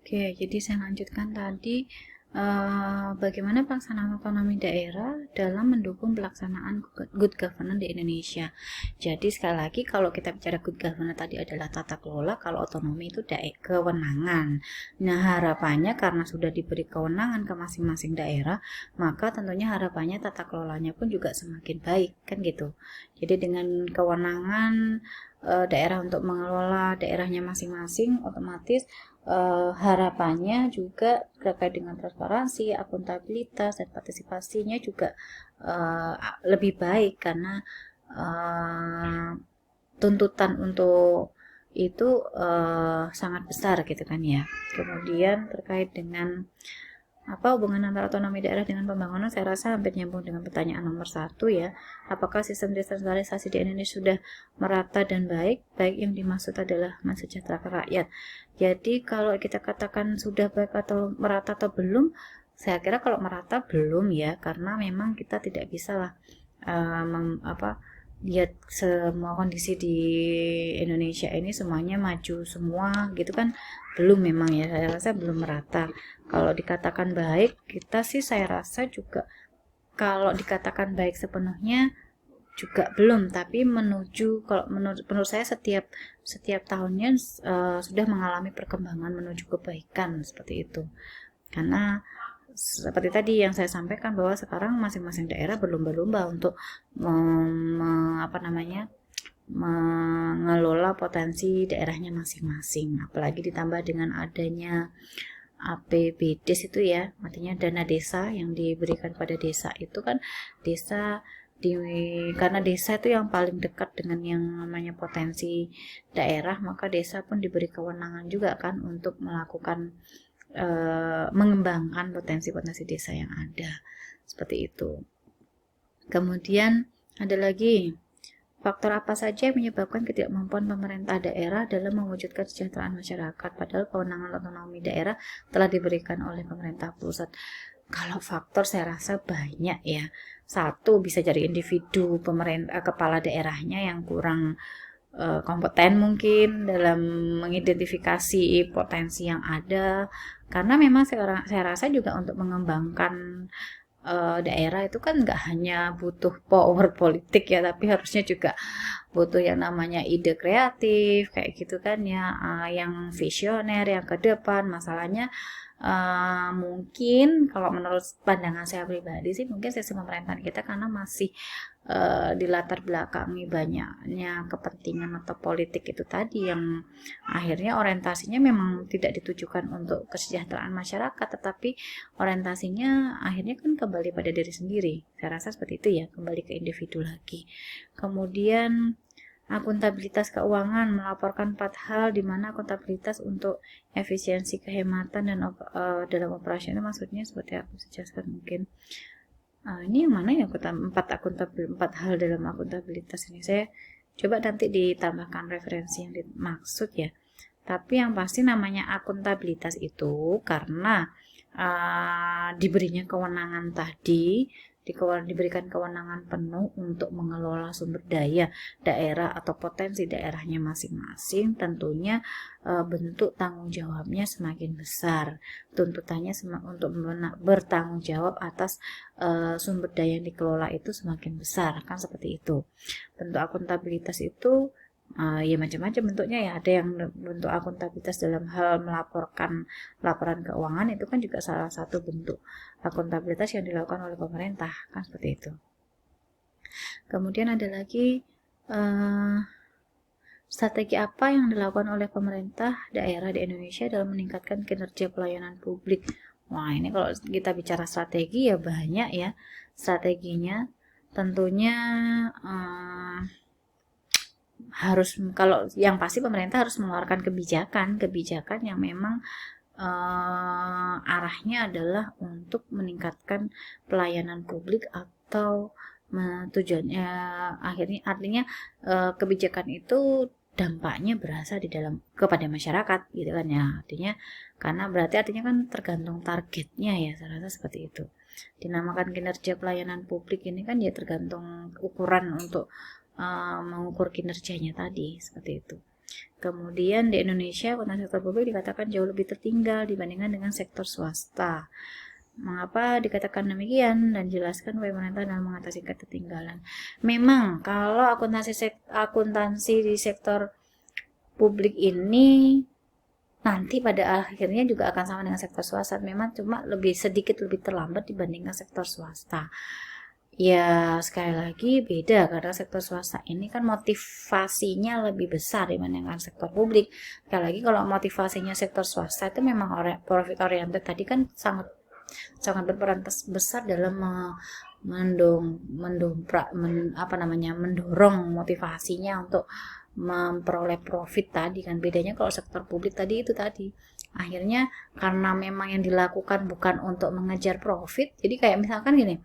Oke, jadi saya lanjutkan tadi bagaimana pelaksanaan otonomi daerah dalam mendukung pelaksanaan good governance di Indonesia. Jadi sekali lagi kalau kita bicara good governance tadi adalah tata kelola, kalau otonomi itu kewenangan. Nah, harapannya karena sudah diberi kewenangan ke masing-masing daerah, maka tentunya harapannya tata kelolanya pun juga semakin baik, kan gitu. Jadi dengan kewenangan daerah untuk mengelola daerahnya masing-masing, otomatis harapannya juga terkait dengan transparansi, akuntabilitas, dan partisipasinya juga lebih baik karena tuntutan untuk itu sangat besar gitu kan ya. Kemudian terkait dengan apa hubungan antara otonomi daerah dengan pembangunan, saya rasa hampir nyambung dengan pertanyaan nomor 1 ya. Apakah sistem desentralisasi di Indonesia sudah merata dan baik? Baik yang dimaksud adalah mensejahterakan rakyat. Jadi kalau kita katakan sudah baik atau merata atau belum, saya kira kalau merata belum ya, karena memang kita tidak bisa lah lihat semua kondisi di Indonesia ini semuanya maju semua gitu kan, belum, memang ya, saya rasa belum merata. Kalau dikatakan baik, kita sih saya rasa juga kalau dikatakan baik sepenuhnya juga belum, tapi menuju, kalau menurut saya setiap tahunnya sudah mengalami perkembangan menuju kebaikan seperti itu. Karena seperti tadi yang saya sampaikan bahwa sekarang masing-masing daerah berlomba-lomba untuk mengelola potensi daerahnya masing-masing. Apalagi ditambah dengan adanya APBDes itu ya, artinya dana desa yang diberikan pada desa itu kan, desa karena desa itu yang paling dekat dengan yang namanya potensi daerah, maka desa pun diberi kewenangan juga kan untuk melakukan mengembangkan potensi-potensi desa yang ada, seperti itu. Kemudian ada lagi, faktor apa saja yang menyebabkan ketidakmampuan pemerintah daerah dalam mewujudkan kesejahteraan masyarakat, padahal kewenangan otonomi daerah telah diberikan oleh pemerintah pusat? Kalau faktor saya rasa banyak ya. Satu, bisa jadi individu pemerintah kepala daerahnya yang kurang kompeten mungkin dalam mengidentifikasi potensi yang ada, karena memang saya rasa juga untuk mengembangkan daerah itu kan nggak hanya butuh power politik ya, tapi harusnya juga butuh yang namanya ide kreatif kayak gitu kan ya, yang visioner, yang ke depan. Masalahnya mungkin kalau menurut pandangan saya pribadi sih, mungkin sistem pemerintahan kita karena masih dilatar belakangi banyaknya kepentingan atau politik itu tadi, yang akhirnya orientasinya memang tidak ditujukan untuk kesejahteraan masyarakat, tetapi orientasinya akhirnya kan kembali pada diri sendiri. Saya rasa seperti itu ya, kembali ke individu lagi. Kemudian akuntabilitas keuangan, melaporkan 4 hal di mana akuntabilitas untuk efisiensi, kehematan, dan dalam operasional, maksudnya seperti aku jelaskan mungkin. Ini yang mana ya, 4 hal dalam akuntabilitas ini? Saya coba nanti ditambahkan referensi yang dimaksud ya. Tapi yang pasti namanya akuntabilitas itu karena diberinya kewenangan tadi, diberikan kewenangan penuh untuk mengelola sumber daya daerah atau potensi daerahnya masing-masing, tentunya bentuk tanggung jawabnya semakin besar. Tuntutannya untuk bertanggung jawab atas sumber daya yang dikelola itu semakin besar, kan seperti itu. Bentuk akuntabilitas itu ya macam-macam bentuknya ya. Ada yang bentuk akuntabilitas dalam hal melaporkan laporan keuangan, itu kan juga salah satu bentuk akuntabilitas yang dilakukan oleh pemerintah, kan seperti itu. Kemudian ada lagi strategi apa yang dilakukan oleh pemerintah daerah di Indonesia dalam meningkatkan kinerja pelayanan publik? Wah, ini kalau kita bicara strategi ya banyak ya strateginya. Tentunya harus, kalau yang pasti pemerintah harus mengeluarkan kebijakan yang memang arahnya adalah untuk meningkatkan pelayanan publik, atau tujuannya akhirnya artinya kebijakan itu dampaknya berasa di dalam kepada masyarakat gitu kan ya, artinya karena berarti artinya kan tergantung targetnya ya, saya rasa seperti itu. Dinamakan kinerja pelayanan publik ini kan ya tergantung ukuran untuk mengukur kinerjanya tadi, seperti itu. Kemudian di Indonesia akuntansi sektor publik dikatakan jauh lebih tertinggal dibandingkan dengan sektor swasta. Mengapa dikatakan demikian dan jelaskan upaya pemerintah dalam mengatasi ketertinggalan. Memang kalau akuntansi di sektor publik ini nanti pada akhirnya juga akan sama dengan sektor swasta, memang cuma sedikit lebih terlambat dibandingkan sektor swasta. Ya sekali lagi beda karena sektor swasta ini kan motivasinya lebih besar dibandingkan sektor publik. Sekali lagi kalau motivasinya sektor swasta itu memang profit oriented tadi kan sangat berperan besar dalam mendorong motivasinya untuk memperoleh profit tadi kan. Bedanya kalau sektor publik tadi akhirnya karena memang yang dilakukan bukan untuk mengejar profit, jadi kayak misalkan gini,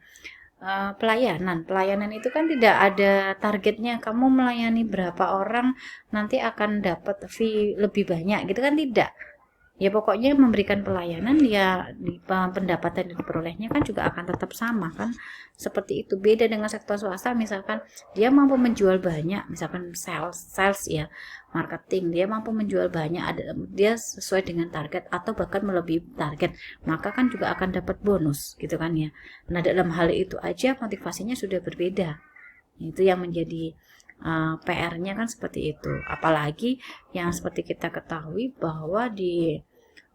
pelayanan itu kan tidak ada targetnya, kamu melayani berapa orang nanti akan dapat fee lebih banyak gitu kan, tidak. Ya pokoknya memberikan pelayanan, ya pendapatan yang diperolehnya kan juga akan tetap sama kan, seperti itu. Beda dengan sektor swasta, misalkan dia mampu menjual banyak, misalkan sales ya, marketing, dia mampu menjual banyak, dia sesuai dengan target atau bahkan melebihi target, maka kan juga akan dapat bonus gitu kan ya. Nah dalam hal itu aja motivasinya sudah berbeda, itu yang menjadi PR-nya kan seperti itu. Apalagi yang seperti kita ketahui bahwa di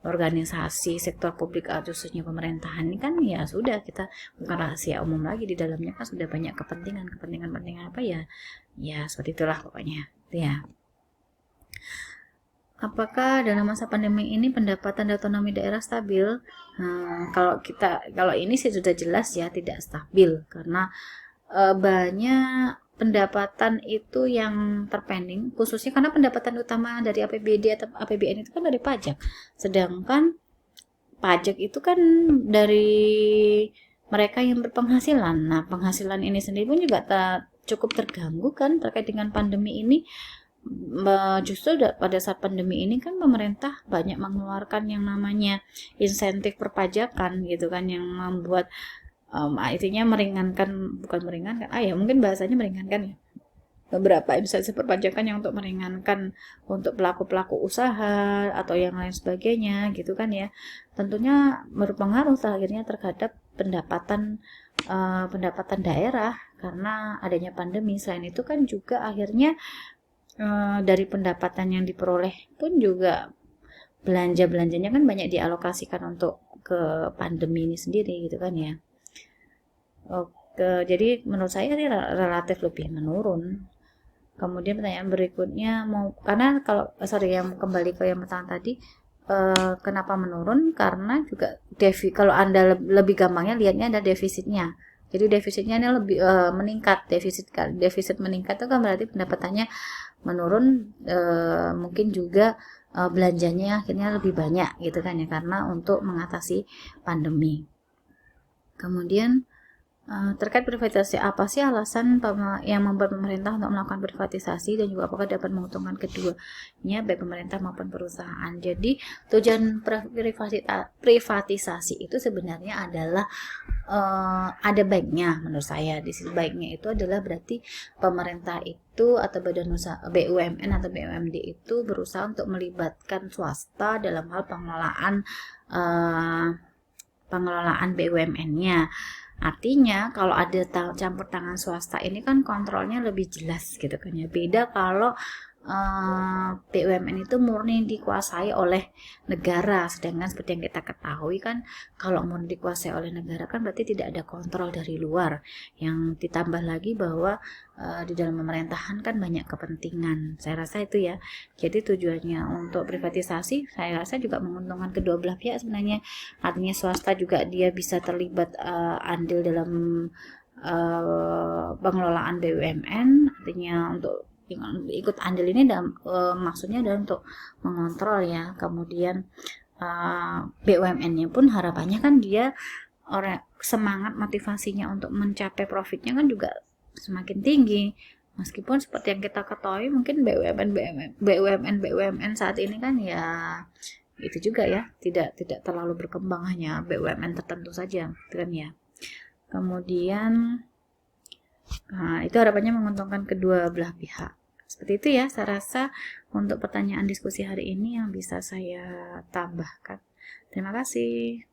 organisasi sektor publik khususnya pemerintahan ini kan ya sudah, kita bukan rahasia umum lagi, di dalamnya kan sudah banyak kepentingan apa ya seperti itulah pokoknya ya. Apakah dalam masa pandemi ini pendapatan dan otonomi daerah stabil? Kalau ini sih sudah jelas ya tidak stabil, karena banyak pendapatan itu yang terpending, khususnya karena pendapatan utama dari APBD atau APBN itu kan dari pajak, sedangkan pajak itu kan dari mereka yang berpenghasilan. Nah penghasilan ini sendiri pun juga cukup terganggu kan terkait dengan pandemi ini. Justru pada saat pandemi ini kan pemerintah banyak mengeluarkan yang namanya insentif perpajakan gitu kan, yang membuat artinya mungkin bahasanya meringankan ya, beberapa instansi perpajakan yang untuk meringankan untuk pelaku-pelaku usaha atau yang lain sebagainya gitu kan ya, tentunya berpengaruh akhirnya terhadap pendapatan daerah karena adanya pandemi. Selain itu kan juga akhirnya dari pendapatan yang diperoleh pun juga belanjanya kan banyak dialokasikan untuk ke pandemi ini sendiri gitu kan ya. Oke, jadi menurut saya ini relatif lebih menurun. Kemudian pertanyaan berikutnya, karena yang kembali ke yang pertama tadi, kenapa menurun? Karena juga kalau Anda lebih gampangnya lihatnya ada defisitnya. Jadi defisitnya ini lebih meningkat, defisit meningkat itu kan berarti pendapatannya menurun, mungkin juga belanjanya akhirnya lebih banyak gitu kan ya, karena untuk mengatasi pandemi. Kemudian terkait privatisasi, apa sih alasan yang membuat pemerintah untuk melakukan privatisasi, dan juga apakah dapat menguntungkan keduanya baik pemerintah maupun perusahaan? Jadi tujuan privatisasi itu sebenarnya adalah ada baiknya menurut saya. Di sisi baiknya itu adalah berarti pemerintah itu atau badan usaha BUMN atau BUMD itu berusaha untuk melibatkan swasta dalam hal pengelolaan BUMN-nya. Artinya kalau ada campur tangan swasta ini kan kontrolnya lebih jelas gitu kan ya. Beda kalau BUMN itu murni dikuasai oleh negara, sedangkan seperti yang kita ketahui kan kalau murni dikuasai oleh negara kan berarti tidak ada kontrol dari luar, yang ditambah lagi bahwa di dalam pemerintahan kan banyak kepentingan. Saya rasa itu ya, jadi tujuannya untuk privatisasi saya rasa juga menguntungkan kedua belah pihak sebenarnya. Artinya swasta juga dia bisa terlibat andil dalam pengelolaan BUMN, artinya untuk ikut andil ini maksudnya adalah untuk mengontrol ya. Kemudian BUMN-nya pun harapannya kan dia semangat motivasinya untuk mencapai profitnya kan juga semakin tinggi. Meskipun seperti yang kita ketahui mungkin BUMN saat ini kan ya itu juga ya tidak terlalu berkembang, hanya BUMN tertentu saja kan ya. Kemudian itu harapannya menguntungkan kedua belah pihak. Seperti itu ya, saya rasa untuk pertanyaan diskusi hari ini yang bisa saya tambahkan. Terima kasih.